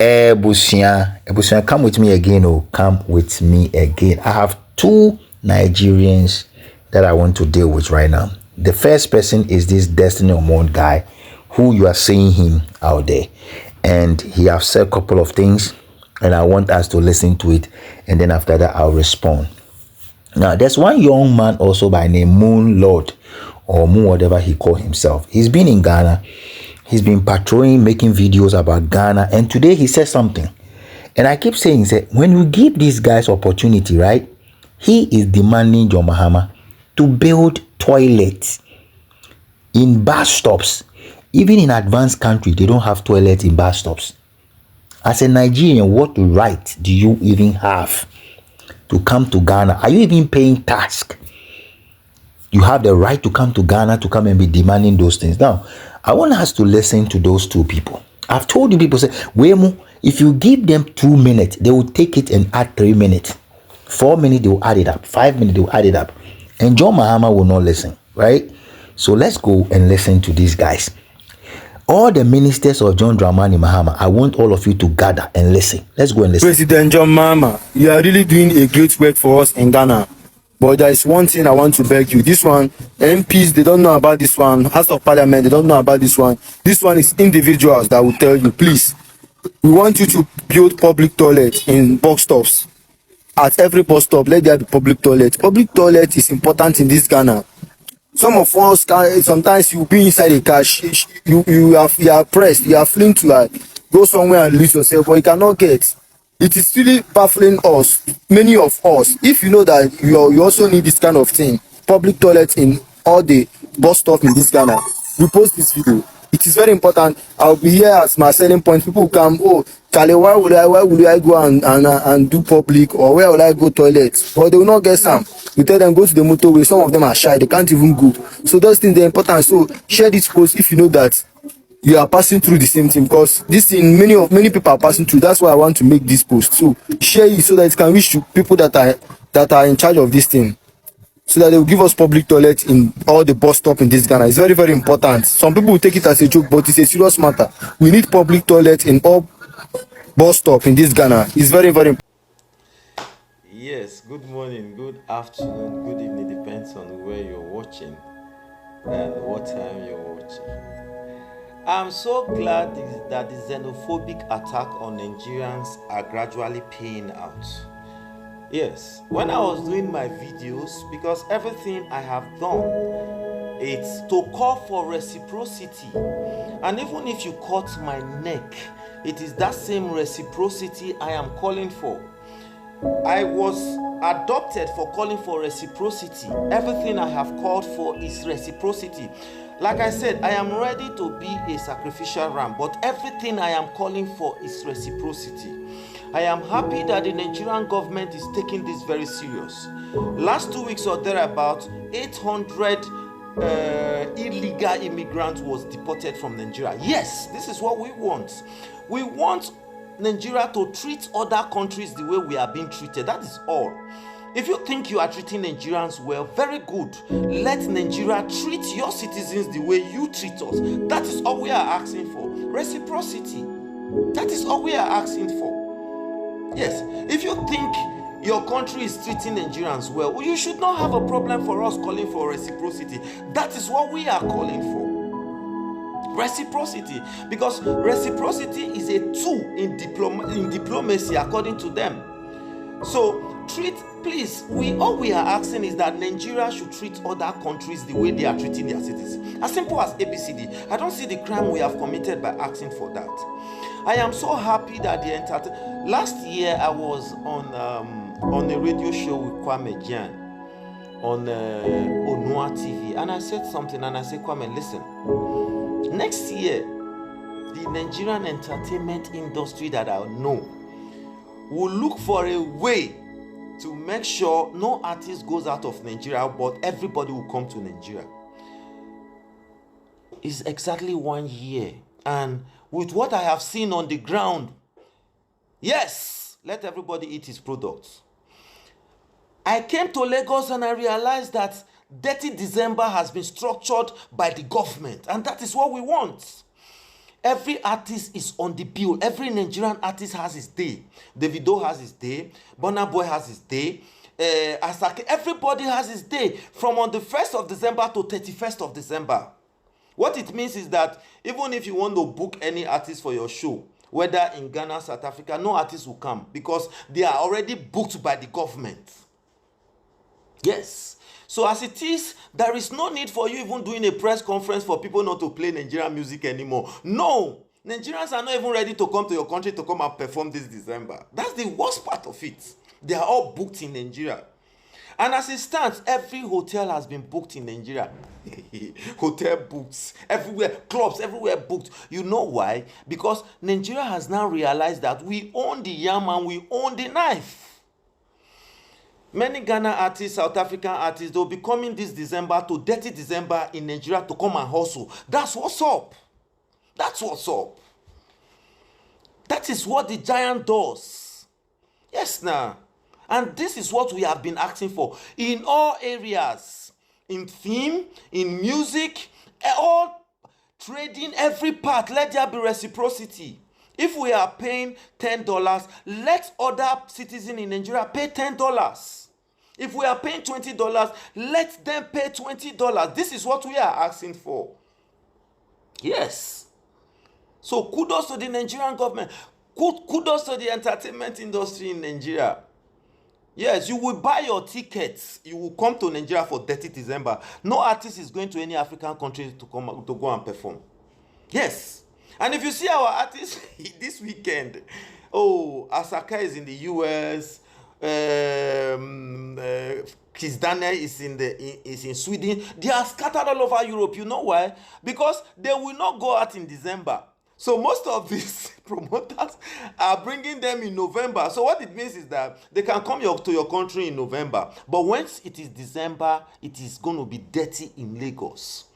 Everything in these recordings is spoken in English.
Ebusia, come with me again. Oh, come with me again. I have two Nigerians that I want to deal with right now. The first person is this Destiny Omon guy, who you are seeing him out there, and he has said a couple of things, and I want us to listen to it, and then after that I'll respond. Now, there's one young man also by name Moon Lord, or Moon, whatever he called himself. He's been in Ghana. He's been patrolling, making videos about Ghana, and today he said something. And I keep saying, when you give these guys opportunity, right? He is demanding John Mahama to build toilets in bus stops. Even in advanced countries, they don't have toilets in bus stops. As a Nigerian, what right do you even have to come to Ghana? Are you even paying tax? You have the right to come to Ghana to come and be demanding those things. Now, I want us to listen to those two people. I've told you people say, Wemu, if you give them 2 minutes, they will take it and add 3 minutes. 4 minutes, they will add it up. 5 minutes, they will add it up. And John Mahama will not listen, right? So let's go and listen to these guys. All the ministers of John Dramani Mahama, I want all of you to gather and listen. Let's go and listen. President John Mahama, you are really doing a great work for us in Ghana. But there is one thing I want to beg you. This one, MPs, they don't know about this one. House of Parliament, they don't know about this one. This one is individuals that will tell you, please, we want you to build public toilets in bus stops. At every bus stop, let there be public toilet. Public toilet is important in this Ghana. Some of us, sometimes you be inside a car, you are pressed, you are feeling to go somewhere and lose yourself, but you cannot get. It is really baffling us, many of us. If you know that you also need this kind of thing, public toilet in all the bus stop in this Ghana, repost this video. It is very important. I'll be here as my selling point. People come, oh, Charlie, why will I go and do public, or where will I go toilet? But they will not get some. You tell them go to the motorway. Some of them are shy. They can't even go. So those things are important. So share this post if you know that you are passing through the same thing, because this thing many people are passing through. That's why I want to make this post. So share it so that it can reach to people that are in charge of this thing, so that they will give us public toilet in all the bus stop in this Ghana. It's very, very important. Some people will take it as a joke, but it's a serious matter. We need public toilet in all bus stop in this Ghana. It's very, very important. Yes, good morning, good afternoon, good evening, depends on where you're watching and what time you're watching. I'm so glad that the xenophobic attack on Nigerians are gradually paying out. Yes, when I was doing my videos, because everything I have done, it's to call for reciprocity. And even if you cut my neck, it is that same reciprocity I am calling for. I was adopted for calling for reciprocity. Everything I have called for is reciprocity. Like I said, I am ready to be a sacrificial ram, but everything I am calling for is reciprocity. I am happy that the Nigerian government is taking this very serious. Last 2 weeks or thereabout, 800 illegal immigrants was deported from Nigeria. Yes, this is what we want. We want Nigeria to treat other countries the way we are being treated. That is all. If you think you are treating Nigerians well, very good. Let Nigeria treat your citizens the way you treat us. That is all we are asking for. Reciprocity. That is all we are asking for. Yes, if you think your country is treating Nigerians well, you should not have a problem for us calling for reciprocity. That is what we are calling for. Reciprocity, because reciprocity is a tool in diplomacy according to them. So please, all we are asking is that Nigeria should treat other countries the way they are treating their citizens. As simple as ABCD. I don't see the crime we have committed by asking for that. I am so happy that last year I was on a radio show with Kwame Ghanian on Onua TV, and I said something, and I said, Kwame, listen. Next year, the Nigerian entertainment industry that I know will look for a way to make sure no artist goes out of Nigeria, but everybody will come to Nigeria. It's exactly 1 year. And with what I have seen on the ground, yes, let everybody eat his products. I came to Lagos and I realized that Dirty December has been structured by the government, and that is what we want. Every artist is on the bill. Every Nigerian artist has his day. Davido has his day. Burna Boy has his day. Asake, everybody has his day from on the 1st of December to 31st of December. What it means is that even if you want to book any artist for your show, whether in Ghana, South Africa, no artist will come because they are already booked by the government. Yes. So as it is, there is no need for you even doing a press conference for people not to play Nigerian music anymore. No. Nigerians are not even ready to come to your country to come and perform this December. That's the worst part of it. They are all booked in Nigeria. And as it stands, every hotel has been booked in Nigeria. Hotel booked everywhere, clubs everywhere booked. You know why? Because Nigeria has now realized that we own the yam and we own the knife. Many Ghana artists, South African artists, they'll be coming this December to dirty December in Nigeria to come and hustle. That's what's up. That's what's up. That is what the giant does. Yes, now. And this is what we have been asking for in all areas, in theme, in music, all trading, every part. Let there be reciprocity. If we are paying $10, let other citizens in Nigeria pay $10. If we are paying $20, let them pay $20. This is what we are asking for. Yes. So kudos to the Nigerian government. Kudos to the entertainment industry in Nigeria. Yes, you will buy your tickets. You will come to Nigeria for 30 December. No artist is going to any African country to go and perform. Yes. And if you see our artists this weekend, Asaka is in the US. Kiss Daniel is in Sweden. They are scattered all over Europe. You know why? Because they will not go out in December. So most of these promoters are bringing them in November. So what it means is that they can come to your country in November. But once it is December, it is going to be dirty in Lagos.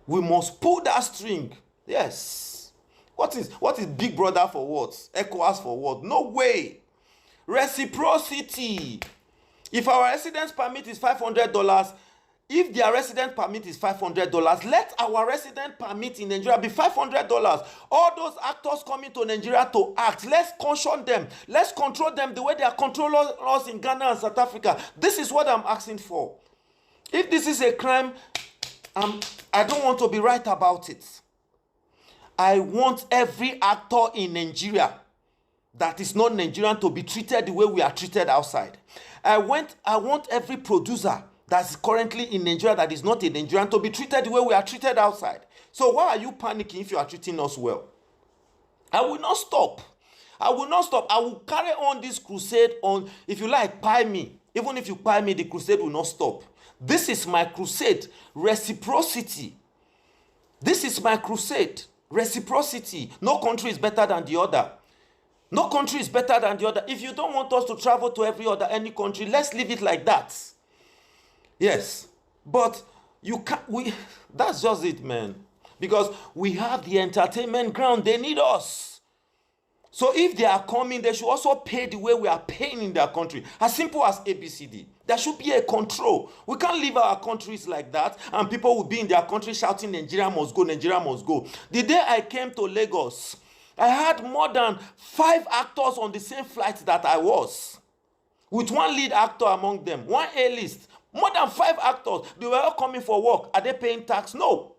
We must pull that string. Yes. What is Big Brother for what? ECOWAS for what? No way. Reciprocity. If our residence permit is $500, if their resident permit is $500, let our resident permit in Nigeria be $500. All those actors coming to Nigeria to act, let's caution them. Let's control them the way they are controlling us in Ghana and South Africa. This is what I'm asking for. If this is a crime, I don't want to be right about it. I want every actor in Nigeria that is not Nigerian to be treated the way we are treated outside. I want every producer that's currently in Nigeria that is not a Nigerian to be treated the way we are treated outside. So why are you panicking if you are treating us well? I will not stop. I will not stop. I will carry on this crusade on. If you like, pie me. Even if you pie me, the crusade will not stop. This is my crusade. Reciprocity. This is my crusade. Reciprocity. No country is better than the other. No country is better than the other. If you don't want us to travel to any country, let's leave it like that. Yes, but you can't. That's just it, man. Because we have the entertainment ground. They need us. So if they are coming, they should also pay the way we are paying in their country. As simple as ABCD. There should be a control. We can't leave our countries like that and people will be in their country shouting, Nigeria must go, Nigeria must go. The day I came to Lagos, I had more than 5 actors on the same flight that I was. With one lead actor among them, one A-list. More than 5 actors. They were all coming for work. Are they paying tax? No.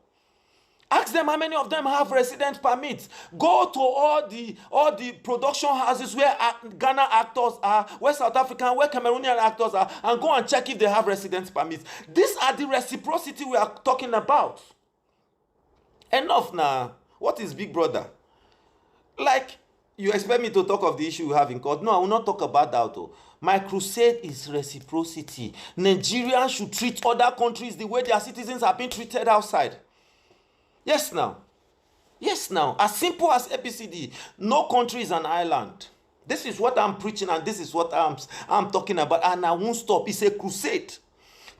Ask them how many of them have resident permits. Go to all the production houses where Ghana actors are, where South African, where Cameroonian actors are, and go and check if they have resident permits. These are the reciprocity we are talking about. Enough now. What is Big Brother? Like, you expect me to talk of the issue we have in court? No, I will not talk about that though. My crusade is reciprocity. Nigerians should treat other countries the way their citizens are being treated outside. Yes now. Yes now. As simple as ABCD. No country is an island. This is what I'm preaching and this is what I'm talking about. And I won't stop. It's a crusade.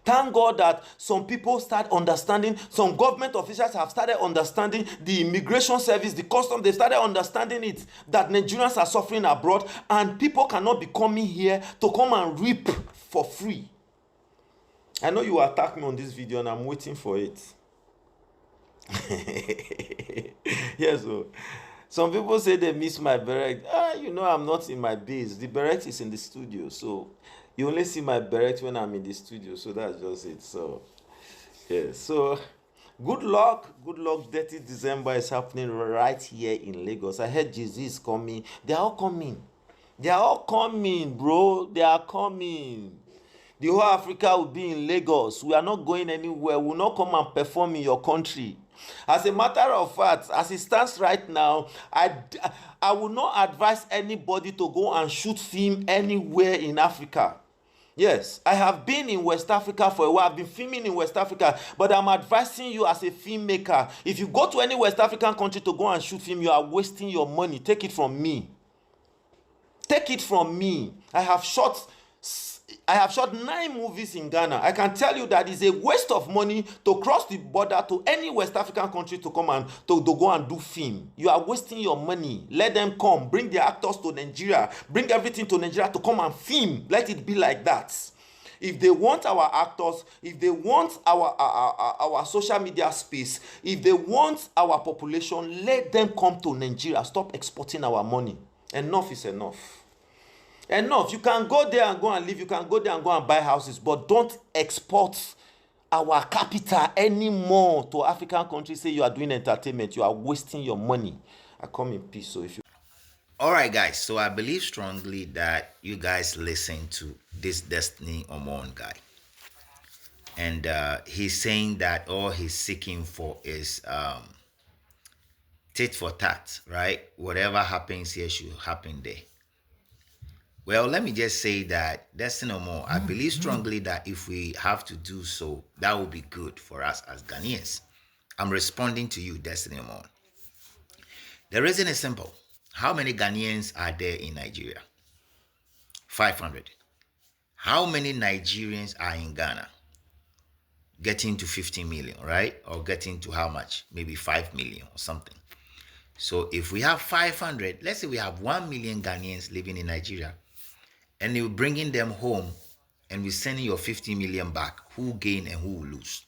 Thank God that some people start understanding, some government officials have started understanding the immigration service, the custom, they started understanding it, that Nigerians are suffering abroad and people cannot be coming here to come and reap for free. I know you attack me on this video and I'm waiting for it. Yes, so some people say they miss my beret. I'm not in my base. The beret is in the studio, so you only see my beret when I'm in the studio. So that's just it. So yeah, so good luck. 30th December is happening right here in Lagos. I heard Jay-Z is coming. They are all coming. They are all coming, bro. They are coming. The whole Africa will be in Lagos. We are not going anywhere. We will not come and perform in your country. As a matter of fact, as it stands right now, I will not advise anybody to go and shoot film anywhere in Africa. Yes, I have been in West Africa for a while. I've been filming in West Africa, but I'm advising you as a filmmaker. If you go to any West African country to go and shoot film, you are wasting your money. Take it from me. Take it from me. I have shot 9 movies in Ghana. I can tell you that it's a waste of money to cross the border to any West African country to come and to go and do film. You are wasting your money. Let them come. Bring the actors to Nigeria. Bring everything to Nigeria to come and film. Let it be like that. If they want our actors, if they want our social media space, if they want our population, let them come to Nigeria. Stop exporting our money. Enough is enough. Enough. You can go there and go and live. You can go there and go and buy houses, but don't export our capital anymore to African countries. Say you are doing entertainment, you are wasting your money. I come in peace. So if you All right, guys. So I believe strongly that you guys listen to this Destiny Omon guy, and he's saying that all he's seeking for is tit for tat, right? Whatever happens here should happen there. Well, let me just say that Destiny Omon, I believe strongly that if we have to do so, that will be good for us as Ghanaians. I'm responding to you, Destiny Omon. The reason is simple. How many Ghanaians are there in Nigeria? 500. How many Nigerians are in Ghana? Getting to 15 million, right? Or getting to how much? Maybe 5 million or something. So if we have 500, let's say we have 1 million Ghanaians living in Nigeria, and you're bringing them home, and we're sending your 50 million back, who gain and who will lose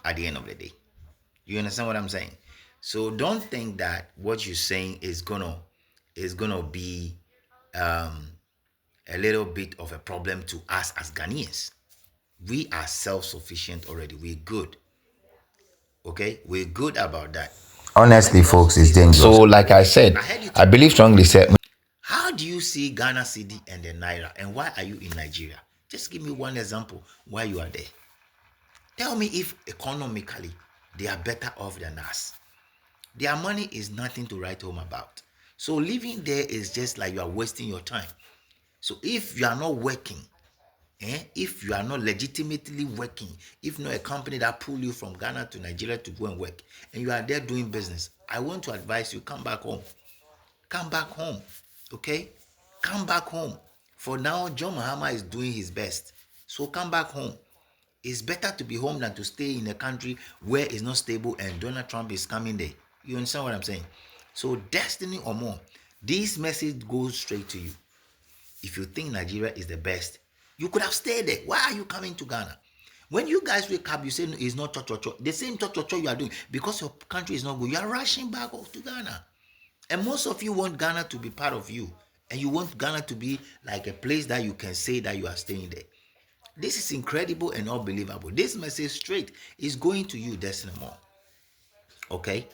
at the end of the day? You understand what I'm saying? So don't think that what you're saying is gonna be a little bit of a problem to us as Ghanaians. We are self-sufficient already. We're good. Okay, we're good about that. Honestly, folks, it's dangerous. So, like I said, I believe strongly. Said, how do you see Ghana cedi and the naira, and why are you in Nigeria? Just give me one example why you are there. Tell me if economically they are better off than us. Their money is nothing to write home about. So living there is just like you are wasting your time. So if you are not working, if you are not legitimately working, if not a company that pull you from Ghana to Nigeria to go and work, and you are there doing business, I want to advise you, come back home. Come back home, okay? Come back home. For now, John Mahama is doing his best. So come back home. It's better to be home than to stay in a country where it's not stable and Donald Trump is coming there. You understand what I'm saying? So Destiny Omon, this message goes straight to you. If you think Nigeria is the best, you could have stayed there. Why are you coming to Ghana? When you guys wake up, you say it's not cho-cho-cho. The same cho-cho-cho you are doing because your country is not good. You are rushing back off to Ghana. And most of you want Ghana to be part of you. And you want Ghana to be like a place that you can say that you are staying there. This is incredible and unbelievable. This message straight is going to you, Destiny Omon. Okay?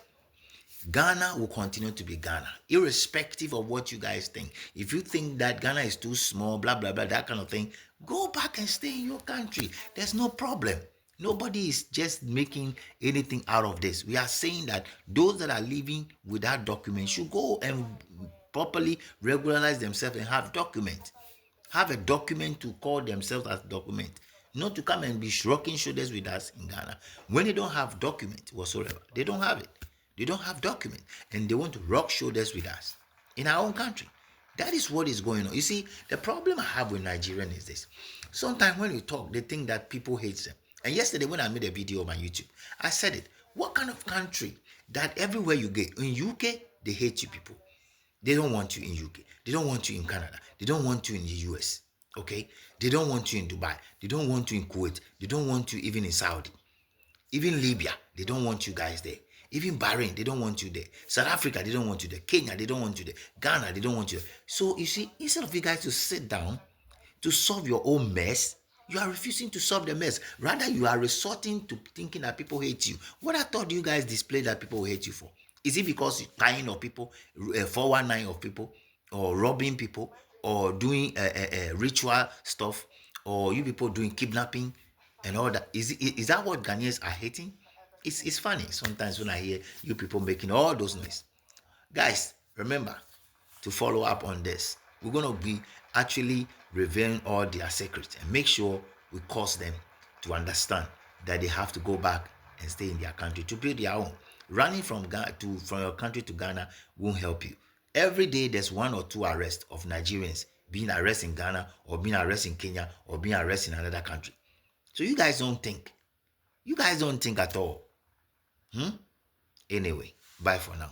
Ghana will continue to be Ghana, irrespective of what you guys think. If you think that Ghana is too small, blah, blah, blah, that kind of thing, go back and stay in your country. There's no problem. Nobody is just making anything out of this. We are saying that those that are living without documents should go and properly regularize themselves and have documents. Have a document to call themselves as document. Not to come and be rocking shoulders with us in Ghana. When they don't have document whatsoever, they don't have it. They don't have document and they want to rock shoulders with us in our own country. That is what is going on. You see, the problem I have with Nigerians is this. Sometimes when we talk, they think that people hate them. And yesterday when I made a video on my YouTube, I said it. What kind of country that everywhere you get, in UK, they hate you people. They don't want you in UK. They don't want you in Canada. They don't want you in the US. Okay? They don't want you in Dubai. They don't want you in Kuwait. They don't want you even in Saudi. Even Libya, they don't want you guys there. Even Bahrain, they don't want you there. South Africa, they don't want you there. Kenya, they don't want you there. Ghana, they don't want you there. So you see, instead of you guys to sit down to solve your own mess, you are refusing to solve the mess. Rather, you are resorting to thinking that people hate you. What I thought you guys display that people hate you for? Is it because you're tying of people, 419 of people, or robbing people, or doing ritual stuff, or you people doing kidnapping and all that? Is that what Ghanaians are hating? It's funny sometimes when I hear you people making all those noise. Guys, remember to follow up on this. We're going to be actually revealing all their secrets and make sure we cause them to understand that they have to go back and stay in their country to build their own. Running from your country to Ghana won't help you. Every day there's 1 or 2 arrests of Nigerians being arrested in Ghana or being arrested in Kenya or being arrested in another country. So you guys don't think. You guys don't think at all. Anyway, bye for now.